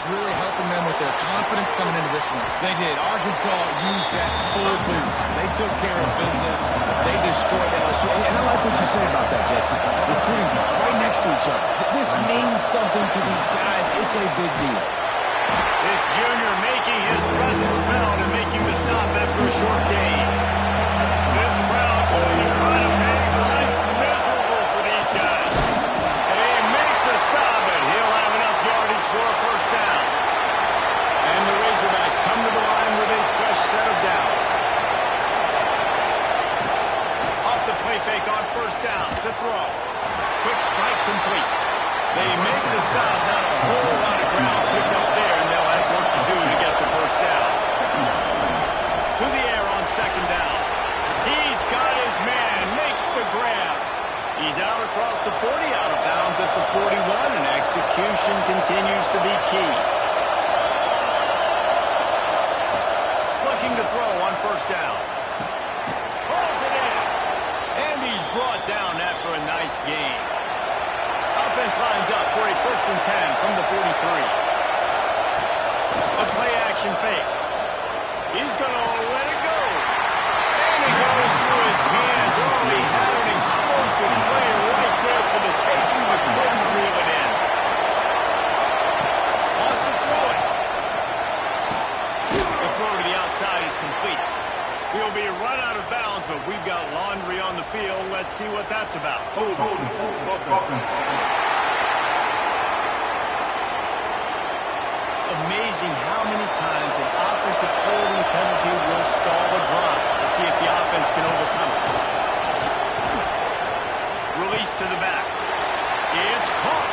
that's really helping them with their confidence coming into this one. They did. Arkansas used that full boost. They took care of business. They destroyed LSU. And I like what you say about that, Jesse. Recruiting right next to each other. This means something to these guys. It's a big deal. This junior making his presence felt and making the stop after a short gain. This crowd going to try to make life miserable for these guys. They make the stop, and he'll have enough yardage for a first down. And the Razorbacks come to the line with a fresh set of downs. Off the play fake on first down to throw. Quick strike complete. They make the stop, not a whole lot of ground picked up there, and they'll have work to do to get the first down. To the air on second down. He's got his man, makes the grab. He's out across the 40, out of bounds at the 41, and execution continues to be key. Looking to throw on first down. Pulls it in. And he's brought down after a nice gain. Offense lines up for a 1st and 10 from the 43. A play-action fake. He's going to let it go. And it goes through his hands. Oh, he had an explosive play right there for the taking, but couldn't reel it in. Wants to throw it. The throw to the outside is complete. He'll be run out of bounds, but we've got laundry on the field. Let's see what that's about. Amazing how many times an offensive holding penalty will stall a drive. We'll see if the offense can overcome it. Release to the back. It's caught.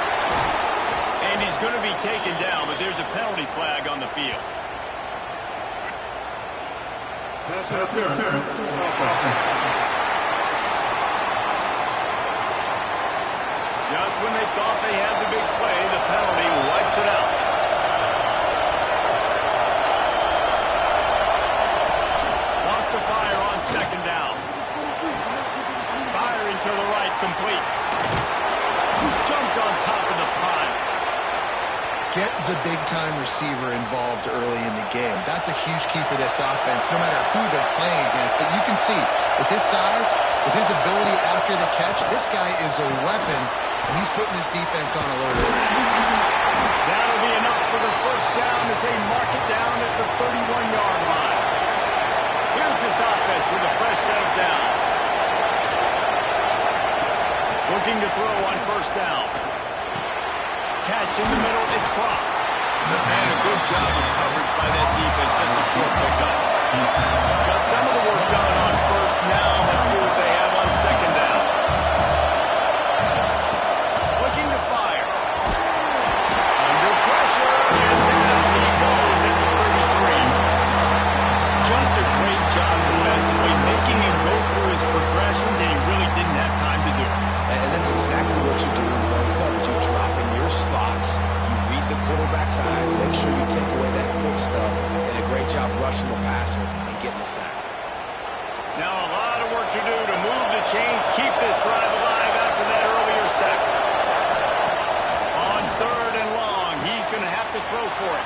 And he's going to be taken down, but there's a penalty flag on the field. Just when they thought they had the big play, the penalty wipes it out. Wants to fire on second down. Firing to the right, complete. Jumped on top of the pile. Get the big-time receiver involved early in the game. That's a huge key for this offense, no matter who they're playing against. But you can see, with his size, with his ability after the catch, this guy is a weapon, and he's putting his defense on alert. That'll be enough for the first down as they mark it down at the 31-yard line. Here's this offense with a fresh set of downs. Looking to throw on first down. Catch in the middle, it's crossed. And a good job of coverage by that defense, just a short pickup. Got some of the work done on first. Now let's see what they have on second down. Looking to fire. Under pressure, and down he goes at the 33. Just a great job defensively, making him go through his progressions, and he really didn't have time to do it. And that's exactly what you do in zone coverage. You drop in your spots. You read the quarterback's eyes. Make sure you take away that quick stuff. And a great job rushing the passer and getting the sack. Now a lot of work to do to move the chains, keep this drive alive after that earlier sack. On 3rd and long, he's going to have to throw for it.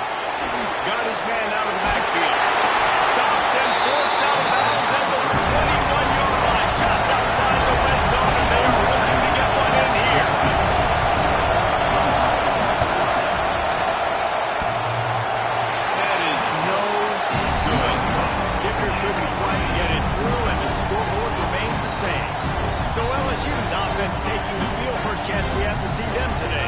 Got his man out of the backfield. Stopped and forced out of bounds at the 21-yard line, just outside the red zone, and they are looking to get one in here. That is no good. Kicker couldn't quite get it through, and the scoreboard remains the same. So LSU's offense taking the field. First chance we have to see them today.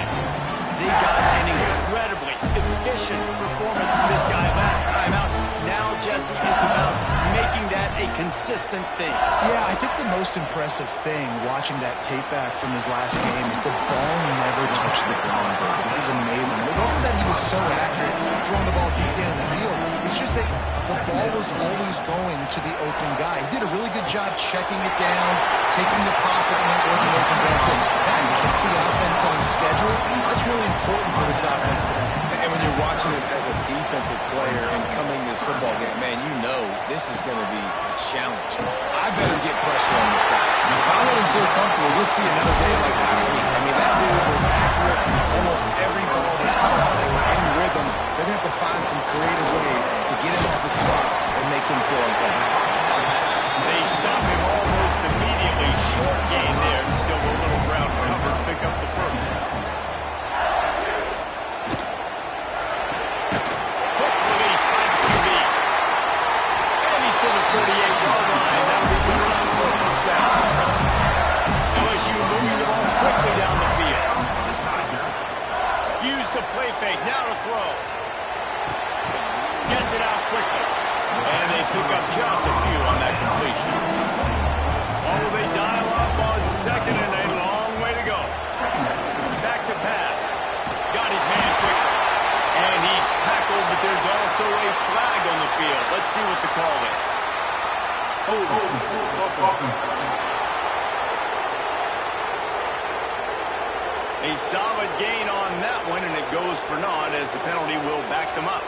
They got an incredibly efficient performance from this guy last time out. Now, Jesse, it's about making that a consistent thing. Yeah, I think the most impressive thing watching that tape back from his last game is the ball never touched the ground. It was amazing. It wasn't that he was so accurate throwing the ball deep down the field. It's just that the ball was always going to the open guy. He did a really good job checking it down, taking the profit when it wasn't open downfield. That kept the offense on schedule. That's really important for this offense today. And when you're watching it as a defensive player and coming this football game, man, you know this is going to be a challenge. I better get pressure on this guy. If I let him feel comfortable, you'll see another day like last week. I mean, that dude was accurate. Almost every ball was caught. They were in rhythm. fake. Now to throw. Gets it out quickly. And they pick up just a few on that completion. Oh, they dial up on second and a long way to go. Back to pass. Got his man quickly. And he's tackled, but there's also a flag on the field. Let's see what the call is. A solid gain on that one, and it goes for naught as the penalty will back them up.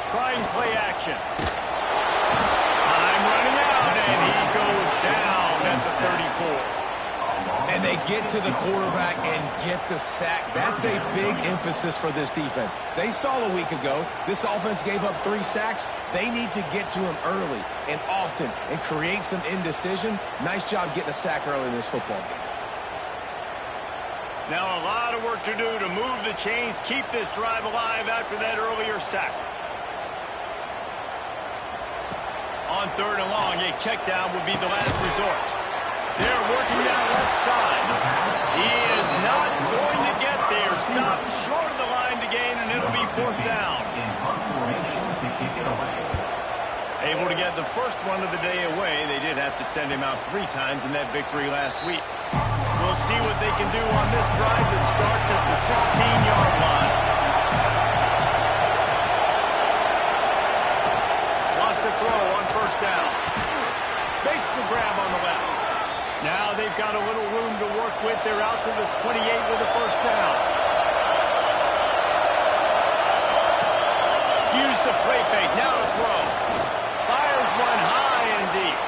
Trying play action. Time running out, and he goes down at the 34. And they get to the quarterback and get the sack. That's a big emphasis for this defense. They saw a week ago, this offense gave up 3 sacks. They need to get to him early and often and create some indecision. Nice job getting a sack early in this football game. Now a lot of work to do to move the chains, keep this drive alive after that earlier sack. On 3rd and long, a check down would be the last resort. They're working that left side. He is not going to get there. Stopped short of the line to gain, and it'll be 4th down. Able to get the first one of the day away. They did have to send him out 3 times in that victory last week. We'll see what they can do on this drive that starts at the 16-yard line. Lost a throw on 1st down. Makes the grab on the left. Now they've got a little room to work with. They're out to the 28 with a 1st down. Use the play fake. Now to throw. Fires one high and deep.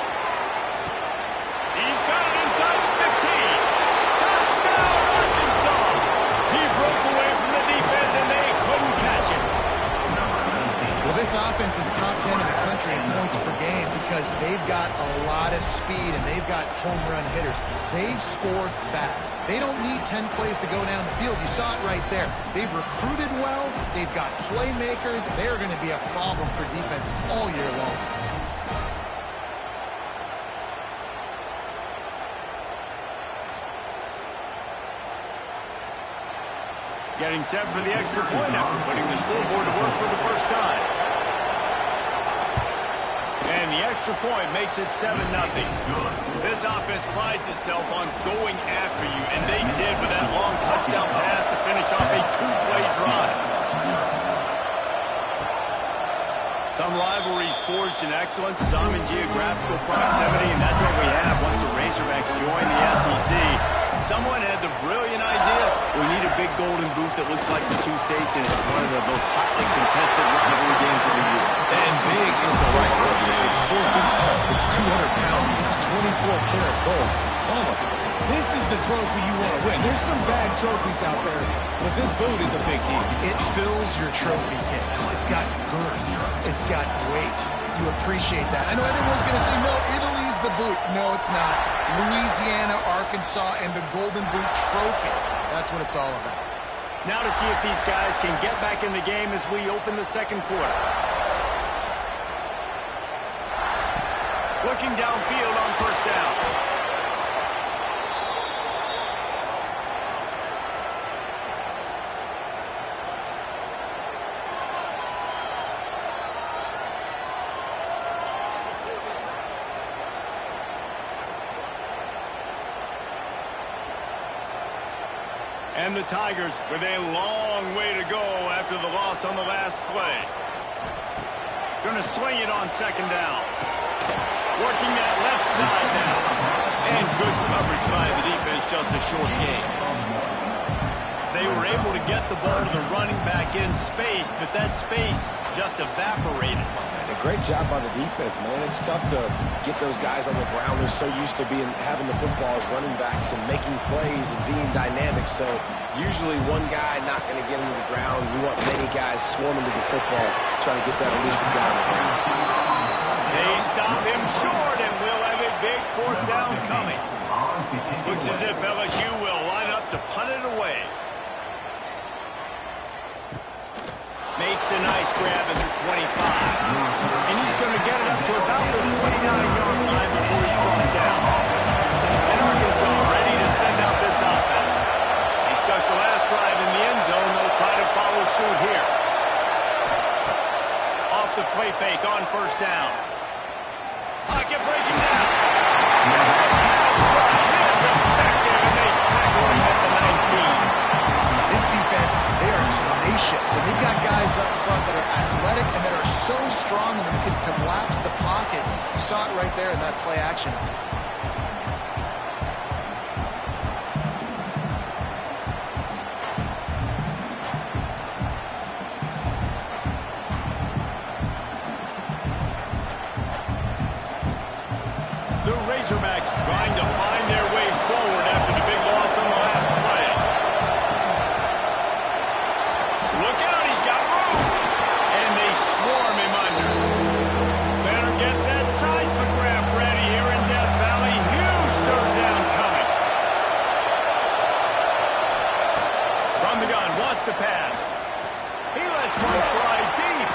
He's got it inside the 15. Touchdown, Arkansas. He broke away from the defense, and they couldn't catch him. Well, this offense is top 10 in the country in points per game because they've got a lot of speed and they've got home run hitters. They score fast. They don't need 10 plays to go down the field. You saw it right there. They've recruited well. They've got playmakers. They're going to be a problem for defenses all year long. Getting set for the extra point after putting the scoreboard to work for the first time. And the extra point makes it 7-0. This offense prides itself on going after you, and they did with that long touchdown pass to finish off a 2-play drive. Some rivalries forged in excellence, some in geographical proximity, and that's what we have once the Razorbacks join the SEC. Someone had the brilliant idea, we need a big golden boot that looks like the 2 states, and it's one of the most hotly contested rivalry games of the year. And big is the right word. It's 4 feet tall. It's 200 pounds. It's 24-karat gold. Come on. This is the trophy you want to win. There's some bad trophies out there, but this boot is a big deal. It fills your trophy case. It's got girth. It's got weight. You appreciate that. I know everyone's going to say, no, Italy's the boot. No, it's not. Louisiana, Arkansas, and the Golden Boot Trophy. That's what it's all about. Now to see if these guys can get back in the game as we open the 2nd quarter. Looking downfield on 1st down. And the Tigers with a long way to go after the loss on the last play. Going to swing it on 2nd down. Working that left side now. And good coverage by the defense, just a short gain. They were able to get the ball to the running back in space, but that space just evaporated. And a great job by the defense, man. It's tough to get those guys on the ground. They're so used to having the football as running backs and making plays and being dynamic. So usually one guy not going to get into the ground. You want many guys swarming to the football, trying to get that elusive guy on the ground. They stop him short, and we'll have a big 4th down coming. Looks as if LSU will line up to punt it away. Makes a nice grab at the 25. And he's going to get it up to about the 29-yard line before he's brought down. And Arkansas ready to send out this offense. A right there in that play action. The Razorbacks trying to find their way forward after the big loss on the last play. Look out, he's got room. And they swarm him under. Better get that seismograph ready here in Death Valley. Huge third down coming. From the gun, wants to pass. He lets one fly deep.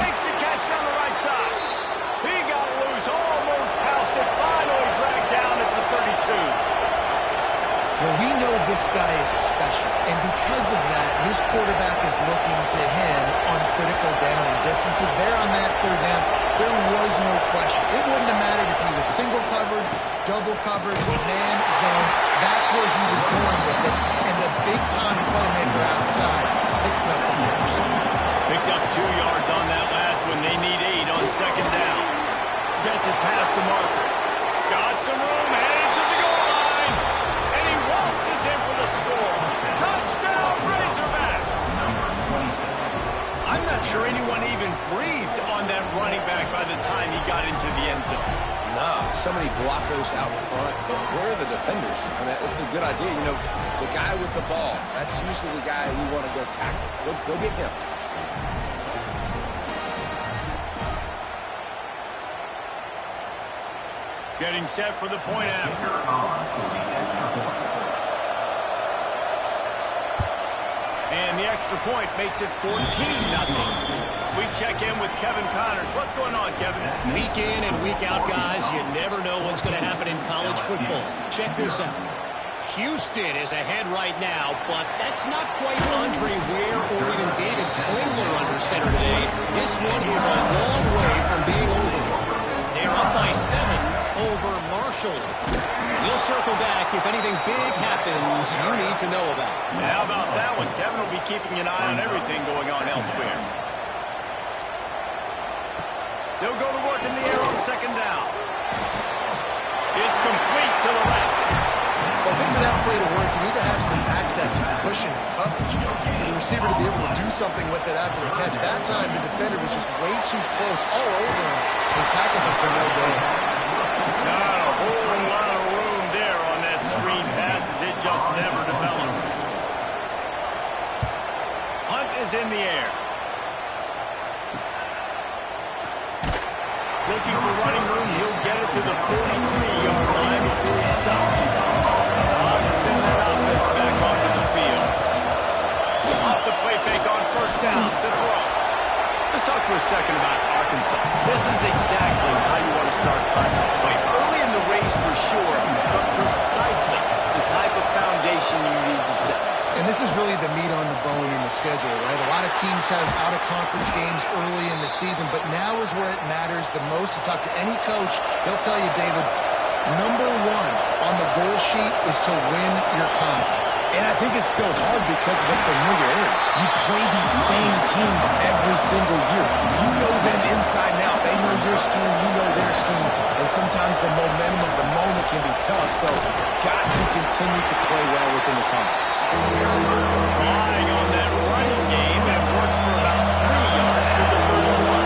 Makes the catch on the right side. He got loose, almost housed it, finally dragged down at the 32. Well, we know this guy is special, and because of that, his quarterback is looking to him on critical down and distances. There on that third down, there was no question. It wouldn't have mattered if he was single covered, double covered, man zone. That's where he was going with it, and the big-time playmaker outside picks up the first. Picked up 2 yards on that last one. They need 8 on second down. Gets it past the marker. Got some room, headed to the goal line. And he waltzes in for the score. Touchdown, Razorbacks. I'm not sure anyone even breathed on that running back by the time he got into the end zone. Nah, so many blockers out front. Where are the defenders? I mean, it's a good idea. You know, the guy with the ball, that's usually the guy we want to go tackle. Go get him. Getting set for the point after. And the extra point makes it 14-0. We check in with Kevin Connors. What's going on, Kevin? Week in and week out, guys, you never know what's going to happen in college football. Check this out. Houston is ahead right now, but that's not quite Andre Ware or even David Klingler under center today. This one is a long way from being over. They're up by 7 over Marshall. We'll circle back if anything big happens you need to know about. How about that one? Kevin will be keeping an eye on everything going on elsewhere. They'll go to work in the air on second down. It's complete to the left. Well, I think for that play to work, you need to have some access and cushion and coverage. For the receiver to be able to do something with it after the catch. That time, the defender was just way too close, all over him, and tackles him for no gain. Not a whole lot of room there on that screen pass as it just never developed. Hunt is in the air. Looking for running room. He'll get it to the 43-yard line before he stops. Send that offense back onto the field. Off the play fake on first down. The throw. Let's talk for a second about Arkansas. This is exactly how you want to start conference play. Early in the race for sure, but precisely the type of foundation you need to set. And this is really the meat on the bone in the schedule, right? A lot of teams have out-of-conference games early in the season, but now is where it matters the most. You talk to any coach, they'll tell you, David, number 1 on the goal sheet is to win your conference. And I think it's so hard because of the familiarity. You play these same teams every single year. You know them inside and out. They know your scheme, you know their scheme. And sometimes the momentum of the moment can be tough. So got to continue to play well within the conference. Relying on that running game that works for about 3 yards to the 31.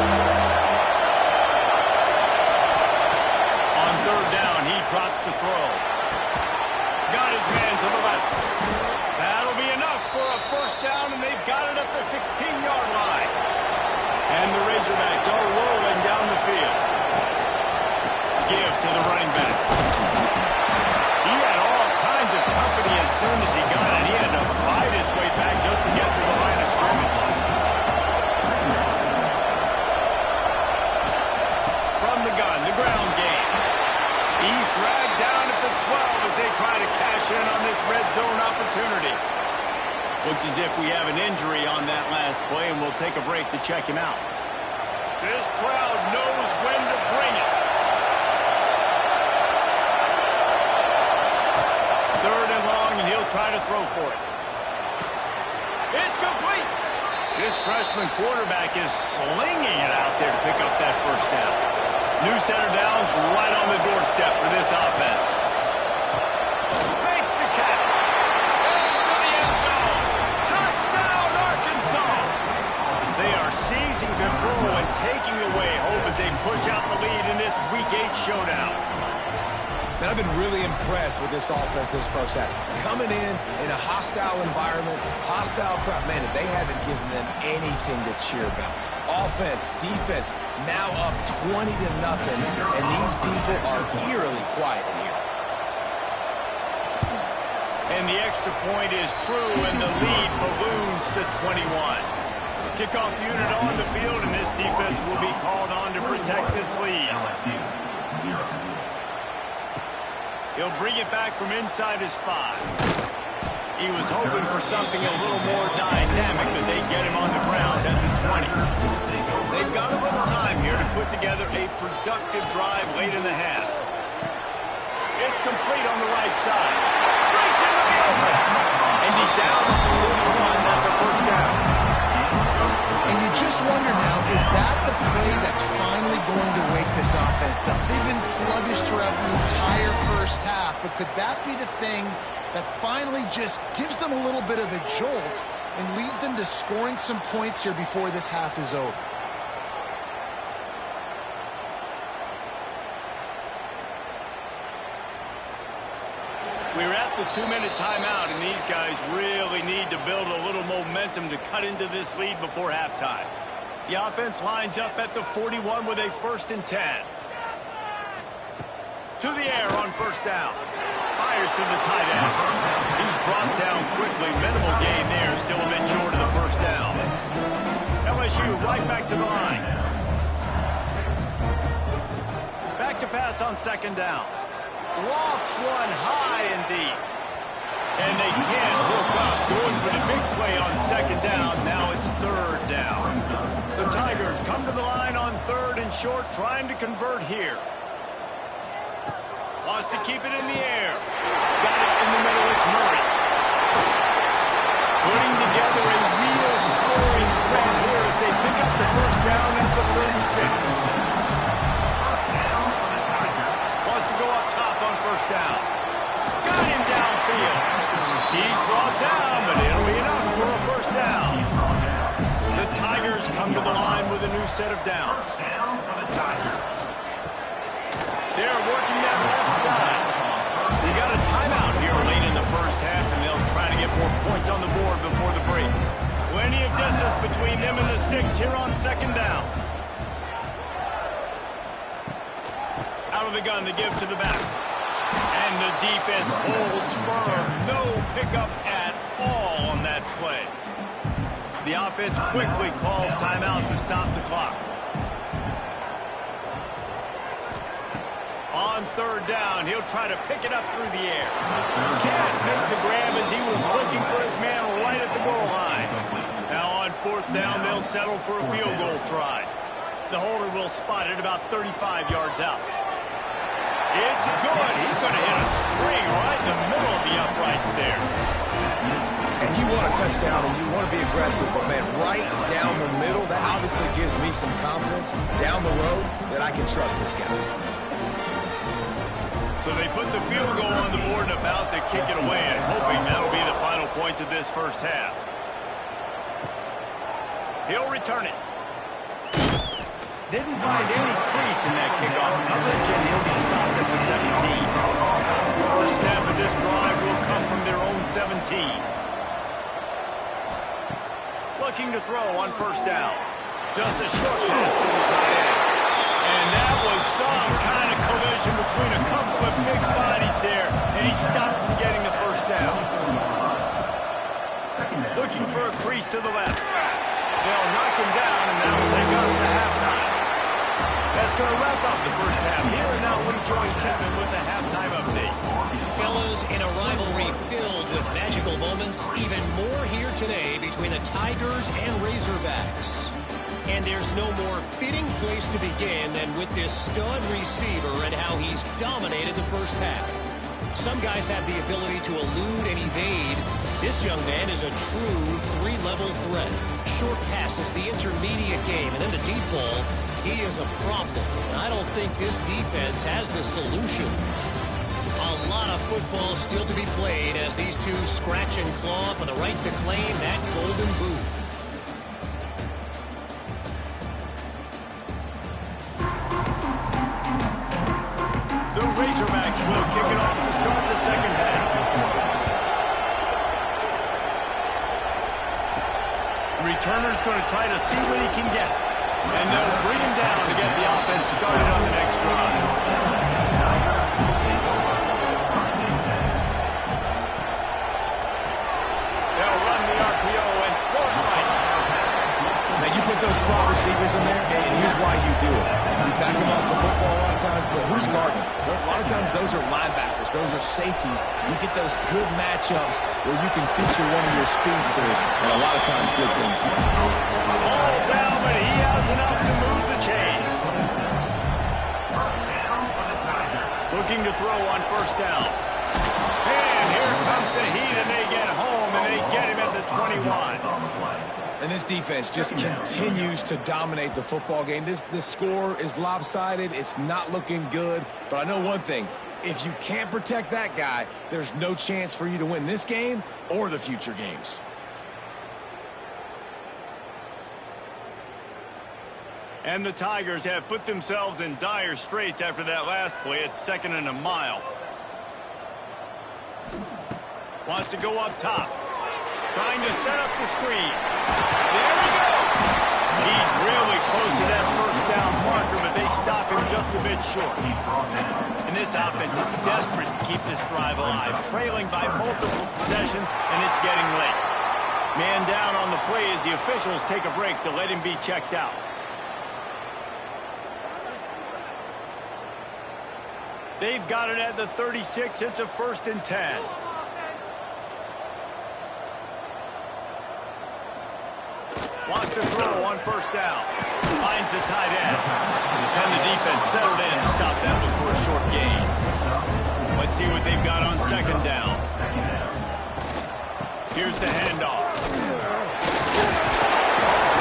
On third down, he drops the throw. Got his man to the left. That'll be enough for a first down, and they've got it at the 16-yard line. And the Razorbacks are rolling down the field. Give to the running back. He had all kinds of company as soon as he got it. He had to fight his way back just to get to the line of scrimmage. From the gun, the ground game. He's dragged down at the 12 as they try to cash in on this red zone opportunity. Looks as if we have an injury on that last play, and we'll take a break to check him out. This crowd knows when to bring it. Third and long, and he'll try to throw for it. It's complete. This freshman quarterback is slinging it out there to pick up that first down. New center downs right on the doorstep for this offense. Makes the catch. Into the end zone. Touchdown, Arkansas. They are seizing control and taking away hope as they push out the lead in this Week 8 showdown. Man, I've been really impressed with this offense this first half. Coming in a hostile environment, hostile crowd. Man, they haven't given them anything to cheer about. Offense, defense, now up 20-0, and these people are eerily quiet in here. And the extra point is true, and the lead balloons to 21. Kickoff unit on the field, and this defense will be called on to protect this lead. LSU, 0. He'll bring it back from inside his 5. He was hoping for something a little more dynamic, but they get him on the ground at the 20. They've got a little time here to put together a productive drive late in the half. It's complete on the right side. Breaks into the open. And he's down at the 41. That's a first down. And you just wonder now, is that the play that's finally going to wake this offense up? They've been sluggish throughout the entire first half, but could that be the thing that finally just gives them a little bit of a jolt and leads them to scoring some points here before this half is over? We're at the 2-minute timeout, and these guys really need to build a little momentum to cut into this lead before halftime. The offense lines up at the 41 with a 1st and 10. To the air on first down. Fires to the tight end. He's brought down quickly. Minimal gain there. Still a bit short of the first down. LSU right back to the line. Back to pass on 2nd down. Lofts one high and deep. And they can't hook up. Going for the big play on 2nd down. Now it's 3rd down. The Tigers come to the line on 3rd and short, trying to convert here. Wants to keep it in the air. Got it in the middle. It's Murray. Putting together a real scoring threat here as they pick up the first down at the 36. Wants to go up top on first down. Got him downfield. He's brought down, but it'll be enough for a first down. The Tigers come to the line with a new set of downs. They're working that left side. We got a timeout here late in the first half, and they'll try to get more points on the board before the break. Plenty of distance between them and the sticks here on 2nd down. Out of the gun to give to the back. And the defense holds firm. No pickup at all on that play. The offense quickly calls timeout to stop the clock. On 3rd down, he'll try to pick it up through the air. Can't make the grab as he was looking for his man right at the goal line. Now on 4th down, they'll settle for a field goal try. The holder will spot it about 35 yards out. It's good. He's going to hit a string right in the middle of the uprights there. And you want a touchdown and you want to be aggressive, but man, right down the middle, that obviously gives me some confidence down the road that I can trust this guy. So they put the field goal on the board and about to kick it away, and hoping that'll be the final points of this first half. He'll return it. Didn't find any crease in that kickoff coverage, and he'll be stopped at the 17. First snap of this drive will come from their own 17. Looking to throw on first down. Just a short pass to the tight end. And that was some kind of collision between a couple of big bodies there, and he stopped from getting the first down. Looking for a crease to the left. They'll knock him down, and that will take us to halftime. That's going to wrap up the first half here, and now we join Kevin with the halftime update. Fellas, in a rivalry filled with magical moments, even more here today between the Tigers and Razorbacks. And there's no more fitting place to begin than with this stud receiver and how he's dominated the first half. Some guys have the ability to elude and evade. This young man is a true three-level threat. Short passes, the intermediate game, and then the deep ball. He is a problem. I don't think this defense has the solution. A lot of football still to be played as these two scratch and claw for the right to claim that golden boot. The Razorbacks will kick it off to start the second half. The returner's going to try to see what he can get. And they'll bring him down to get the offense started on the next drive. Those slot receivers in there, and here's why you do it. You back them off the football a lot of times, but who's guarding them? A lot of times those are linebackers. Those are safeties. You get those good matchups where you can feature one of your speedsters, and a lot of times good things happen. Ball down, but he has enough to move the chains. Looking to throw on first down. And here comes the heat, and they get home, and they get him at the 21. And this defense just continues to dominate the football game. This score is lopsided. It's not looking good. But I know one thing. If you can't protect that guy, there's no chance for you to win this game or the future games. And the Tigers have put themselves in dire straits after that last play. It's 2nd and a mile. Wants to go up top. Trying to set up the screen. There we go. He's really close to that first down marker, but they stop him just a bit short. And this offense is desperate to keep this drive alive, trailing by multiple possessions, and it's getting late. Man down on the play as the officials take a break to let him be checked out. They've got it at the 36. It's a 1st and 10. Wants to throw on first down. Finds the tight end. And the defense settled in to stop that one for a short gain. Let's see what they've got on 2nd down. Here's the handoff.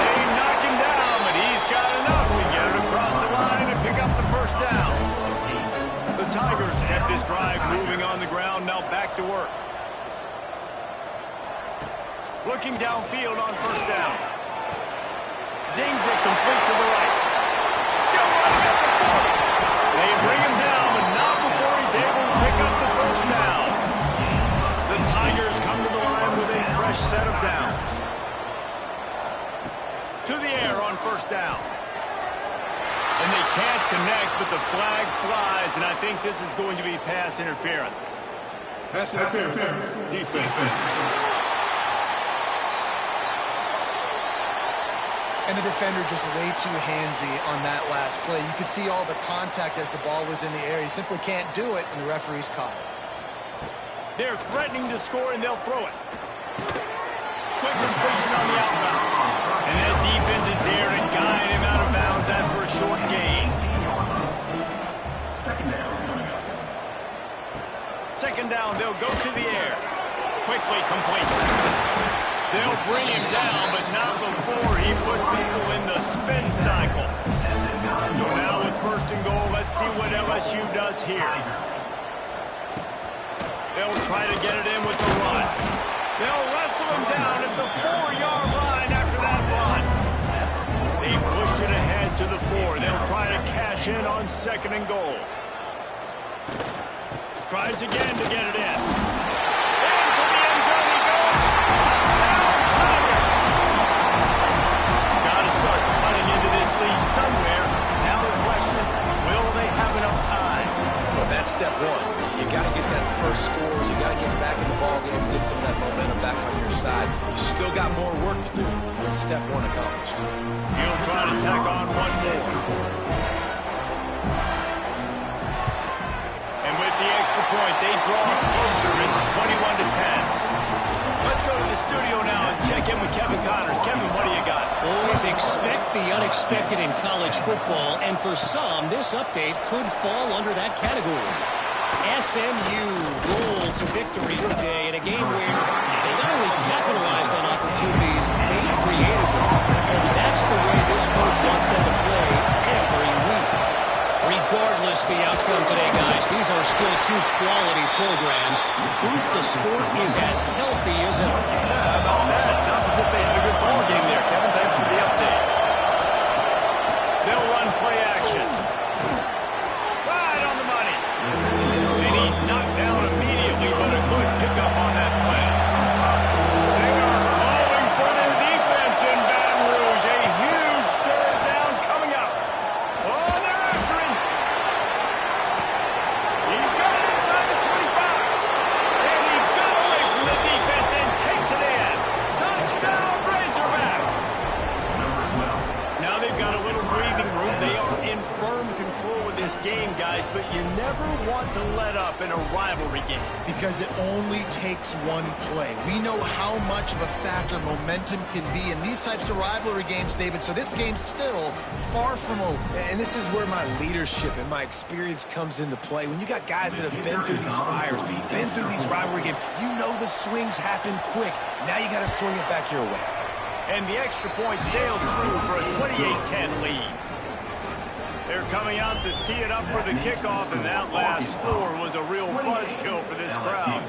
They knock him down, but he's got enough to get it across the line and pick up the first down. The Tigers kept this drive moving on the ground, now back to work. Looking downfield on first down. Zings it complete to the right. Still running at the 40. They bring him down, but not before he's able to pick up the first down. The Tigers come to the line with a fresh set of downs. To the air on first down. And they can't connect, but the flag flies, and I think this is going to be pass interference. Pass interference. Defense. And the defender just way too handsy on that last play. You could see all the contact as the ball was in the air. He simply can't do it, and the referee's caught it. They're threatening to score, and they'll throw it. Quick completion on the outbound. And that defense is there to guide him out of bounds after a short gain. 2nd down, they'll go to the air. Quickly complete. They'll bring him down, but not before he put people in the spin cycle. So now with 1st and goal, let's see what LSU does here. They'll try to get it in with the run. They'll wrestle him down at the 4-yard line after that run. They've pushed it ahead to the 4. They'll try to cash in on 2nd and goal. Tries again to get it in. Into the end zone he goes. Touchdown, Tiger. Got to start cutting into this lead somewhere. Now the question, will they have enough time? Well, that's step one. You got to get that first score. You got to get back in the ball game and get some of that momentum back on your side. You still got more work to do. But step one accomplished. He'll try to tack on one more. And with the extra point, they draw closer. It's 21-10. Let's go to the studio now and check in with Kevin Connors. Kevin, what do you got? Always expect the unexpected in college football, and for some, this update could fall under that category. SMU rolled to victory today in a game where they not only capitalized on opportunities, they created them. And that's the way this coach wants them to play every week. Regardless the outcome today, guys, these are still two quality programs. Proof the sport is as healthy as ever. How about that? Sounds as if they had a good ball game there. Kevin, thanks for the update. They'll run play action. Right on the money. And he's knocked down immediately, but a good pickup on that play. They are calling for their defense in Baton Rouge. A huge third down coming up. Oh, they're after him. He's got it inside the 25. And he got away from the defense and takes it in. Touchdown, Razorbacks. Now they've got a little breathing room. They are in firm control of this game, guys, but you never want to let up in a rivalry game. Because it only takes one play. We know how much of a factor momentum can be in these types of rivalry games, David, so this game's still far from over. And this is where my leadership and my experience comes into play. When you got guys that have been through these fires, been through these rivalry games, you know the swings happen quick. Now you got to swing it back your way. And the extra point sails through for a 28-10 lead. They're coming out to tee it up for the kickoff, and that last score was a real buzzkill for this crowd.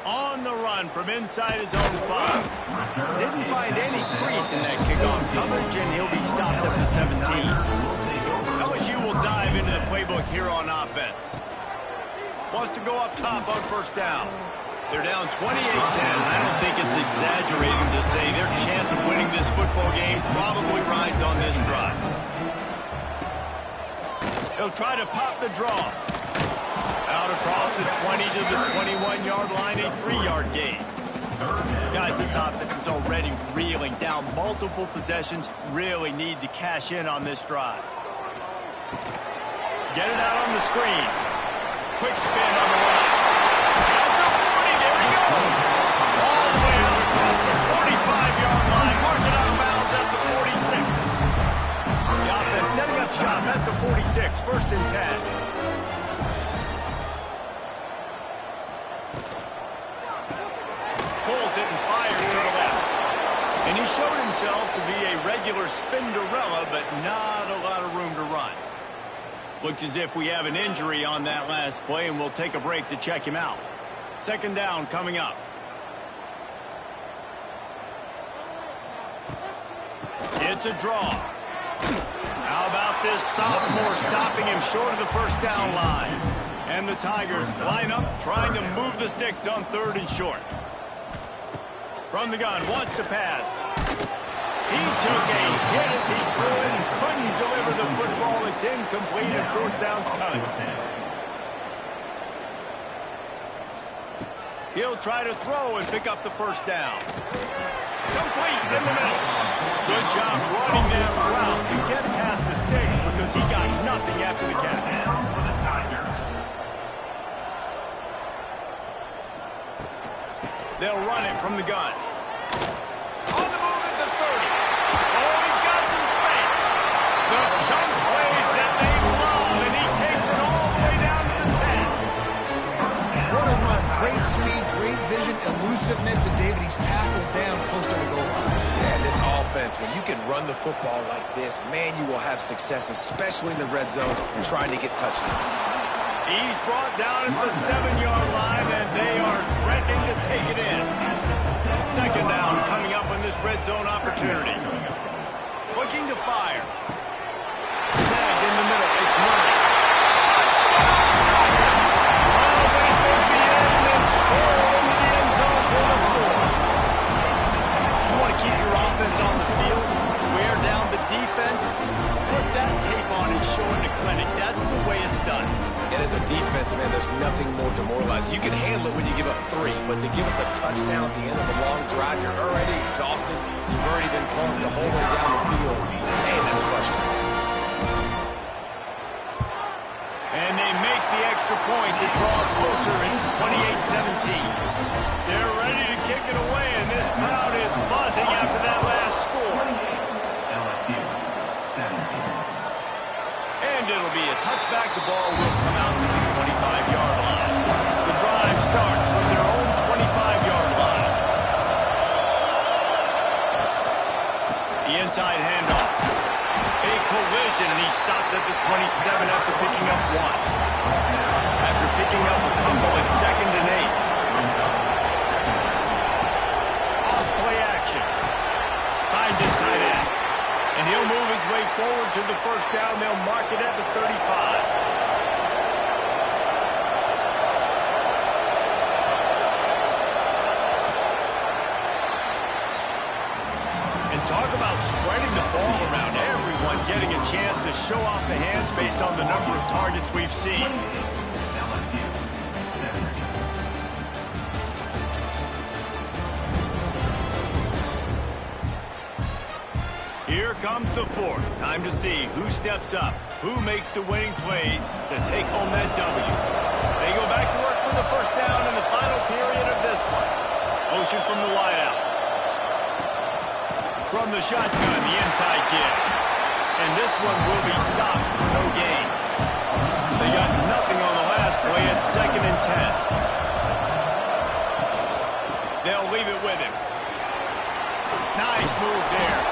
On the run from inside his own 5. Didn't find any crease in that kickoff coverage, and he'll be stopped at the 17. LSU will dive into the playbook here on offense. Wants to go up top on first down. They're down 28-10. I don't think it's exaggerating to say their chance of winning this football game probably rides on this drive. He'll try to pop the draw. Out across the 20 to the 21-yard line, a 3-yard gain. Guys, this offense is already reeling down multiple possessions. Really need to cash in on this drive. Get it out on the screen. Quick spin on the right. At the 40, there we go. All the way out across the 45-yard line. Mark it out of bounds at the 46. The offense setting up shop at the 46. First and 10. Pulls it and fires to the left. And he showed himself to be a regular Spinderella, but not a lot of room to run. Looks as if we have an injury on that last play, and we'll take a break to check him out. Second down coming up. It's a draw. How about this sophomore stopping him short of the first down line? And the Tigers line up, trying to move the sticks on third and short. From the gun, wants to pass. He took a hit as he threw it and couldn't deliver the football. It's incomplete and fourth down's coming. He'll try to throw and pick up the first down. Complete in the middle. Good job running that route to get past the sticks because he got nothing after the catch. They'll run it from the gun. On the move at the 30. Oh, he's got some space. The chunk plays that they love, and he takes it all the way down to the 10. What a run. Great speed, great vision, elusiveness, and David, he's tackled down close to the goal line. Yeah, this offense, when you can run the football like this, man, you will have success, especially in the red zone, trying to get touchdowns. He's brought down at the 7-yard line, and they are threatening to take it in. Second down coming up on this red zone opportunity. Looking to fire. Snagged in the middle. It's Murray. Oh, they will be in and stroll into the end zone for the score. You want to keep your offense on the field, wear down the defense, put that tape on and show it to clinic. That's the way it's done. And as a defense, man, there's nothing more demoralizing. You can handle it when you give up 3, but to give up the touchdown at the end of a long drive, you're already exhausted. You've already been pumped the whole way down the field. Man, that's frustrating. And they make the extra point to draw closer. It's 28-17. They're ready to kick it away, and this crowd is buzzing after that last score. LSU 17. And it'll be a touchback. The ball will come out to the 20. He's stopped at the 27 after picking up 1. After picking up a couple at 2nd and 8. Off play action. Finds his tight end. And he'll move his way forward to the first down. They'll mark it at the 35. Talk about spreading the ball around, everyone getting a chance to show off the hands based on the number of targets we've seen. Here comes the fourth. Time to see who steps up, who makes the winning plays to take home that W. They go back to work for the first down in the final period of this one. Motion from the wideout. From the shotgun, the inside give. And this one will be stopped for no gain. They got nothing on the last play at 2nd and 10. They'll leave it with him. Nice move there.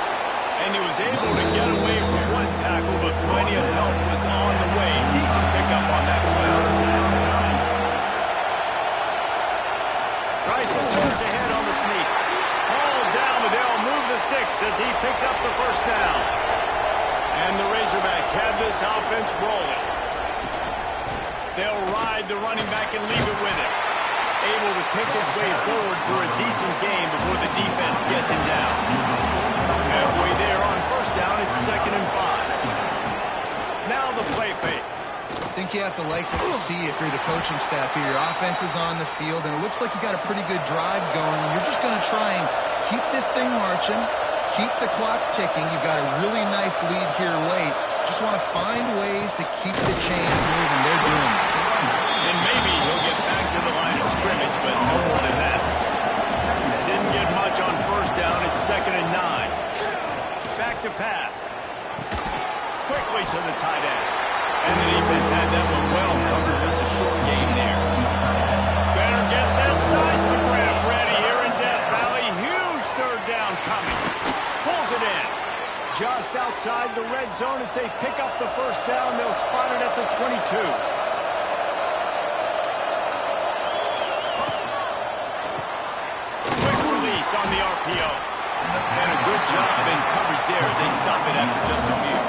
And he was able to get away from one tackle, but plenty of help was on the way. Decent pickup on that play. Tries to surge ahead on the sneak. Down, but they'll move the sticks as he picks up the first down. And the Razorbacks have this offense rolling. They'll ride the running back and leave it with him. Able to pick his way forward for a decent game before the defense gets him down. Halfway there on first down, it's 2nd and 5. Now the play fake. I think you have to like what you see if you're the coaching staff here. Your offense is on the field, and it looks like you got a pretty good drive going. You're just going to try and keep this thing marching, keep the clock ticking. You've got a really nice lead here late. Just want to find ways to keep the chains moving. They're doing it. And maybe he'll get back to the line of scrimmage, but no more than that. Didn't get much on first down. It's 2nd and 9. Back to pass. Quickly to the tight end. And the defense had that one well covered. Just a short game there. Better get that seismograph ready here in Death Valley. Huge third down coming. Pulls it in. Just outside the red zone as they pick up the first down. They'll spot it at the 22. Quick release on the RPO. And a good job in coverage there as they stop it after just a few.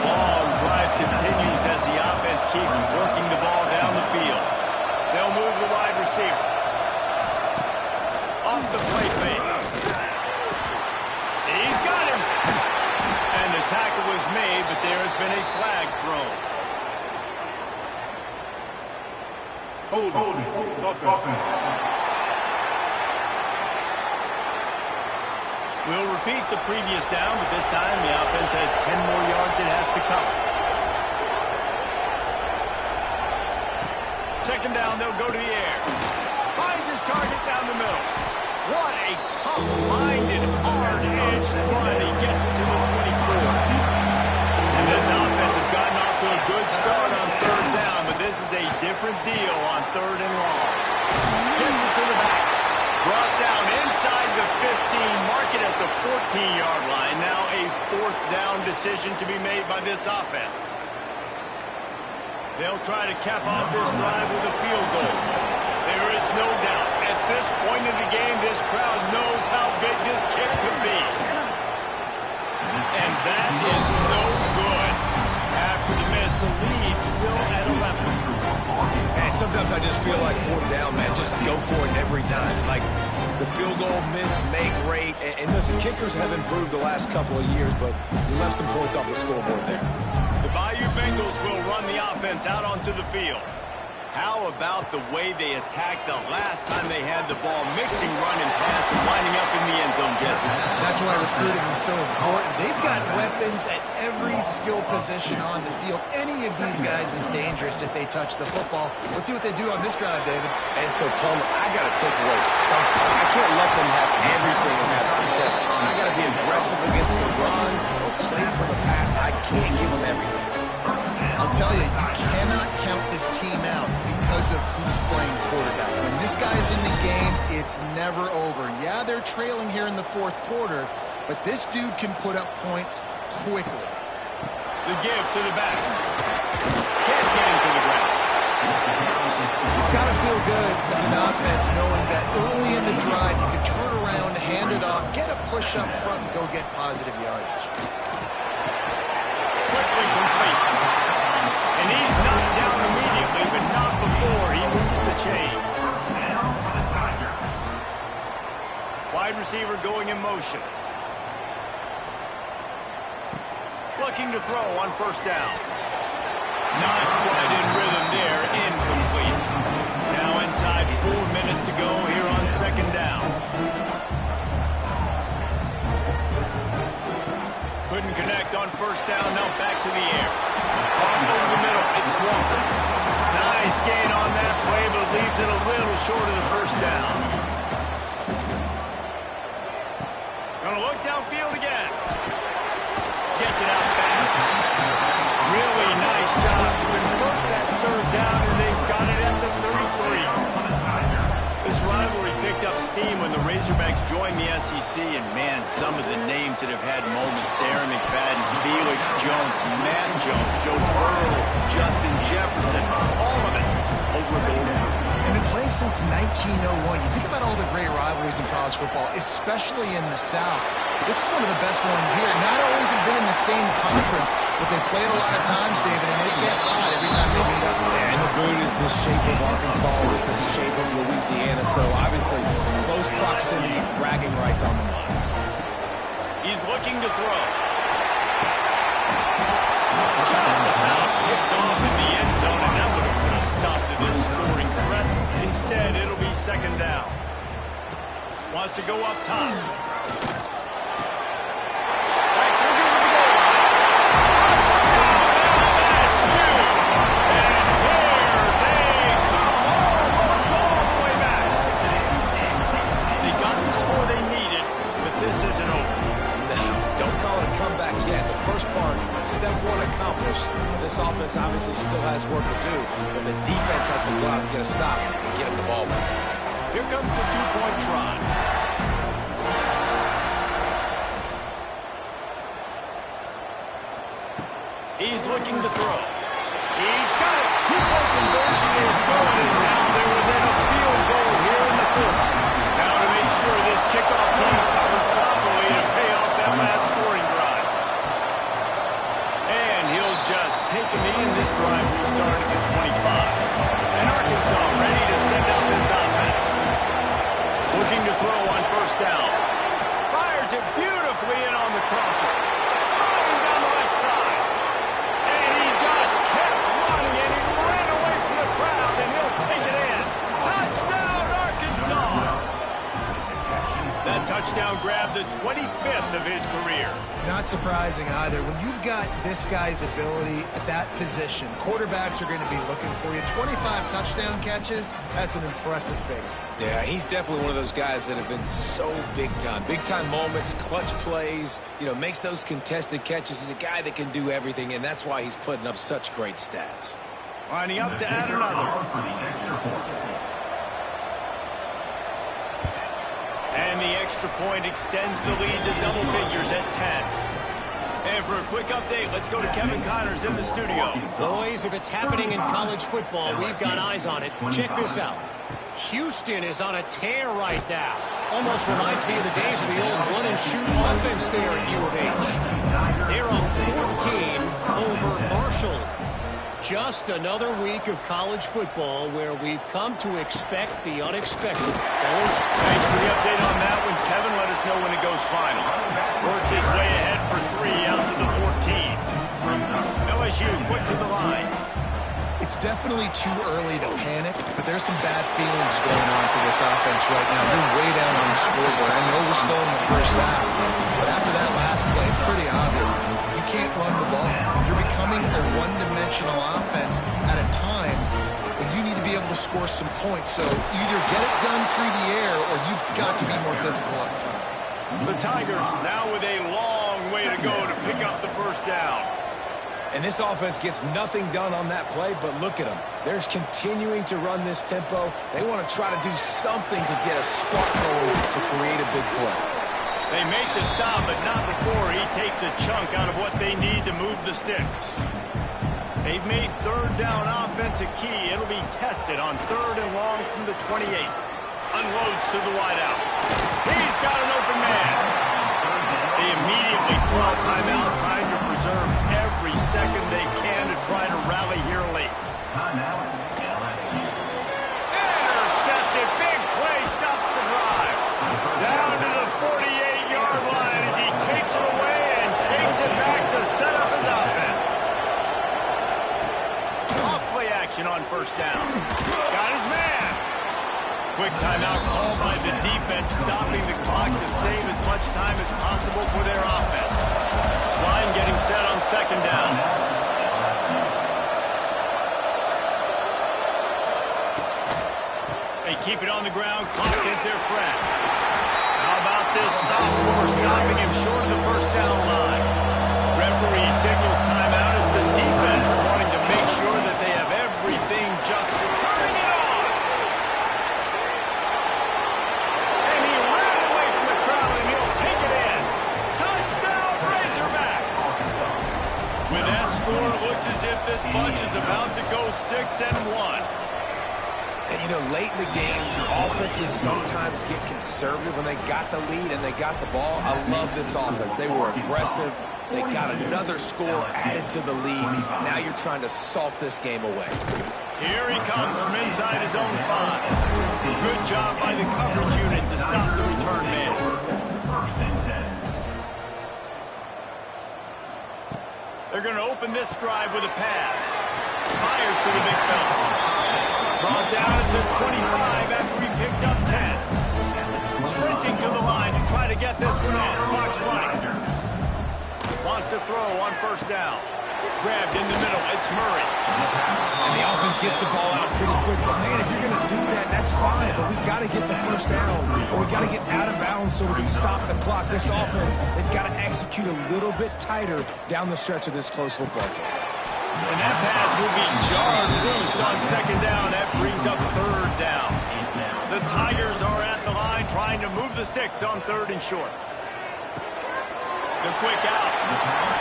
Long drive continues as the offense keeps working the ball down the field. They'll move the wide receiver. Off the play fake. He's got him. And the tackle was made, but there has been a flag thrown. Hold it. Offense. We'll repeat the previous down, but this time the offense has 10 more yards it has to cover. Second down, they'll go to the air. Finds his target down the middle. What a tough-minded, hard-edged run. He gets it to the 24. And this offense has gotten off to a good start on third down, but this is a different deal on 3rd and long. Gets it to the back. Brought down inside the 15, mark it at the 14-yard line. Now a 4th down decision to be made by this offense. They'll try to cap off this drive with a field goal. There is no doubt. At this point in the game, this crowd knows how big this kick could be. And that is no good. After the miss, the lead still at 11. And sometimes I just feel like 4th down, man, just go for it every time. Like the field goal, miss, make, rate. And listen, kickers have improved the last couple of years, but you left some points off the scoreboard there. The Bayou Bengals will run the offense out onto the field. How about the way they attacked the last time they had the ball, mixing run and pass and winding up in the end zone, Jesse? That's why recruiting is so important. They've got weapons at every skill position on the field. Any of these guys is dangerous if they touch the football. Let's see what they do on this drive, David. And so, Plummer, I got to take away something. I can't let them have everything and have success. I got to be aggressive against the run or play for the pass. I can't give them everything. I'll tell you, you cannot count this team out because of who's playing quarterback. When this guy's in the game, it's never over. Yeah, they're trailing here in the 4th quarter, but this dude can put up points quickly. The give to the back. Can't get him to the ground. It's got to feel good as an offense knowing that early in the drive you can turn around, hand it off, get a push up front, and go get positive yardage. Quickly complete. And he's knocked down immediately, but not before he moves the chains. Wide receiver going in motion. Looking to throw on first down. Not quite in rhythm there, incomplete. Now inside 4 minutes to go here on second down. Couldn't connect on first down, now back to the air. Caught over the middle, it's Walker. Nice gain on that play, but leaves it a little short of the first down. Gonna look downfield again. Gets it out fast. Really nice job to convert that third down, and they've got it at the 33. This rivalry picked up steam when the Razorbacks joined the SEC, and man, some of the names that have had moments there: McFadden, Felix Jones, Matt Jones, Joe Burrow, Justin Jefferson, all of it over a golden boot. And been playing since 1901. You think about all the great rivalries in college football, especially in the South. This is one of the best ones here. Not always have been in the same conference, but they played a lot of times, David, and it gets hot every time they meet up. Yeah, and the boot is the shape of Arkansas with the shape of Louisiana, so obviously close proximity, bragging rights on the line. He's looking to throw. Just about kicked off in the end zone, and that would have put a stop to this scoring threat. Instead, it'll be second down. Wants to go up top. That's looking for the goal line. Touchdown, LSU! And here they come, almost all the way back. They got the score they needed, but this isn't over. Don't call it a comeback yet. The first part, step one accomplished. This offense obviously still has work to do, but the defense has to go out and get a stop and get him the ball back. Here comes the two-point try. He's looking to throw. He's got it. Two-point conversion is good, and now they're within a field goal here in the fourth. Now to make sure this kickoff team covers properly to pay off that last scoring drive. And he'll just take a knee, and this drive will start at the 25. And Arkansas ready to send out this offense. Looking to throw on first down. Fires it beautifully in on the crosser. Throwing down the left side. And he just kept running, and he ran away from the crowd, and he'll take it in. Touchdown, Arkansas! That touchdown grabbed the 25th of his career. Not surprising either. When you've got this guy's ability at that position, quarterbacks are going to be looking for you. 25 touchdown catches, that's an impressive figure. Yeah, he's definitely one of those guys that have been so big time. Big time moments, clutch plays, makes those contested catches. He's a guy that can do everything, and that's why he's putting up such great stats. Lining up to add another. And the extra point extends the lead to double figures at 10. And for a quick update, let's go to Kevin Connors in the studio. Boys, if it's happening in college football, we've got eyes on it. Check this out. Houston is on a tear right now. Almost reminds me of the days of the old run-and-shoot offense there at U of H. They're up 14 over Marshall. Just another week of college football where we've come to expect the unexpected. Fellas, thanks for the update on that one. Kevin, let us know when it goes final. Works his way ahead for 3 out to the 14. LSU quick to the line. It's definitely too early to panic, but there's some bad feelings going on for this offense right now. They're way down on the scoreboard. I know we're still in the first half, but after that last play, it's pretty obvious. You can't run the ball. You're becoming a one-dimensional offense at a time when you need to be able to score some points. So either get it done through the air or you've got to be more physical up front. The Tigers now with a long way to go to pick up the first down. And this offense gets nothing done on that play, but look at them. They're continuing to run this tempo. They want to try to do something to get a spark going to create a big play. They make the stop, but not before he takes a chunk out of what they need to move the sticks. They've made third down offense a key. It'll be tested on 3rd and long from the 28. Unloads to the wideout. He's got an open man. They immediately call timeout, trying to preserve every second they can to try to rally here late. Timeout, LSU. Intercepted. Big play stops the drive. Down to the 48-yard line as he takes it away and takes it back to set up his offense. Off-play action on 1st down. Got his man. Quick timeout called by the defense, stopping the clock to save as much time as possible for their offense. Line getting set on 2nd down. They keep it on the ground. Clock is their friend. How about this sophomore stopping him short of the 1st down line? Referee signals timeout as the defense wanting to make sure that they have everything just turning it on. And he ran away from the crowd, and he'll take it in. Touchdown, Razorbacks! With that score, it looks as if this bunch is about to go 6-1. And, you know, late in the games, offenses sometimes get conservative when they got the lead and they got the ball. I love this offense. They were aggressive. They got another score added to the lead. Now you're trying to salt this game away. Here he comes from inside his own 5. Good job by the coverage unit to stop the return man. 1st and 10. They're going to open this drive with a pass. Fires to the big fella. Brought down at the 25 after he picked up 10. Sprinting to the line to try to get this one off. Clock's running. Wants to throw on 1st down. Grabbed in the middle. It's Murray. And the offense gets the ball out pretty quick. But, man, if you're going to do that, that's fine. But we've got to get the 1st down. Or we've got to get out of bounds so we can stop the clock. This offense, they've got to execute a little bit tighter down the stretch of this close football game. And that pass will be jarred loose on 2nd down. That brings up 3rd down. The Tigers are at the line trying to move the sticks on 3rd and short. The quick out.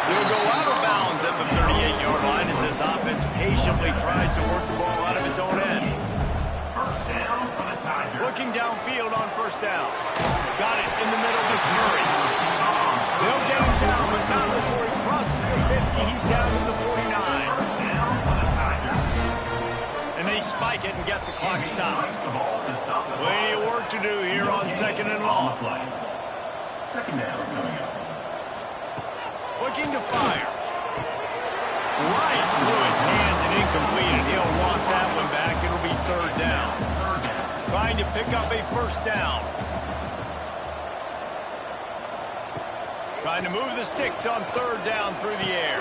They'll go out of bounds at the 38-yard line as this offense patiently tries to work the ball out of its own end. 1st down for the Tigers. Looking downfield on 1st down. Got it in the middle. It's Murray. They'll get him down, but not before he crosses the 50. He's down to the 49. And they spike it and get the clock stopped. Plenty of work to do here on 2nd and long. 2nd down coming up. Looking to fire. Right through his hands and incomplete, and he'll want that one back. It'll be 3rd down. Trying to pick up a 1st down. Trying to move the sticks on 3rd down through the air.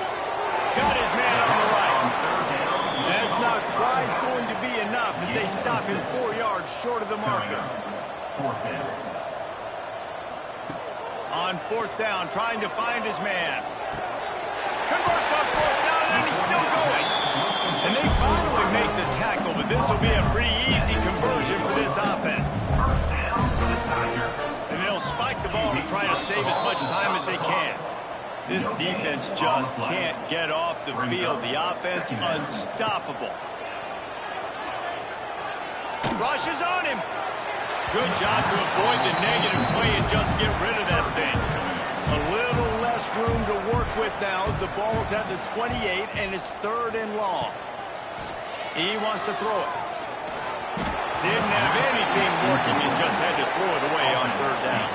Got his man on the right. That's not quite going to be enough as they stop him 4 yards short of the marker. 4th down. On 4th down, trying to find his man. Converts on 4th down, and he's still going. And they finally make the tackle, but this will be a pretty easy conversion for this offense. 1st down for the Tigers. And they'll spike the ball to try to save as much time as they can. This defense just can't get off the field. The offense unstoppable. Rushes on him. Good job to avoid the negative play and just get rid of that thing. A little less room to work with now as the ball's at the 28 and it's 3rd and long. He wants to throw it. Didn't have anything working and just had to throw it away on 3rd down.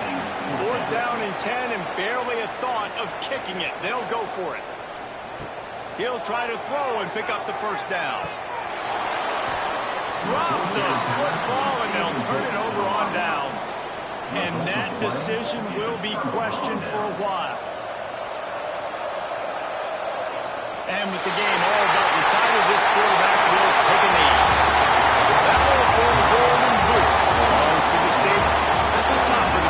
4th down and 10 and barely a thought of kicking it. They'll go for it. He'll try to throw and pick up the 1st down. Drop the football and they'll turn it over on downs. And that decision will be questioned for a while. And with the game all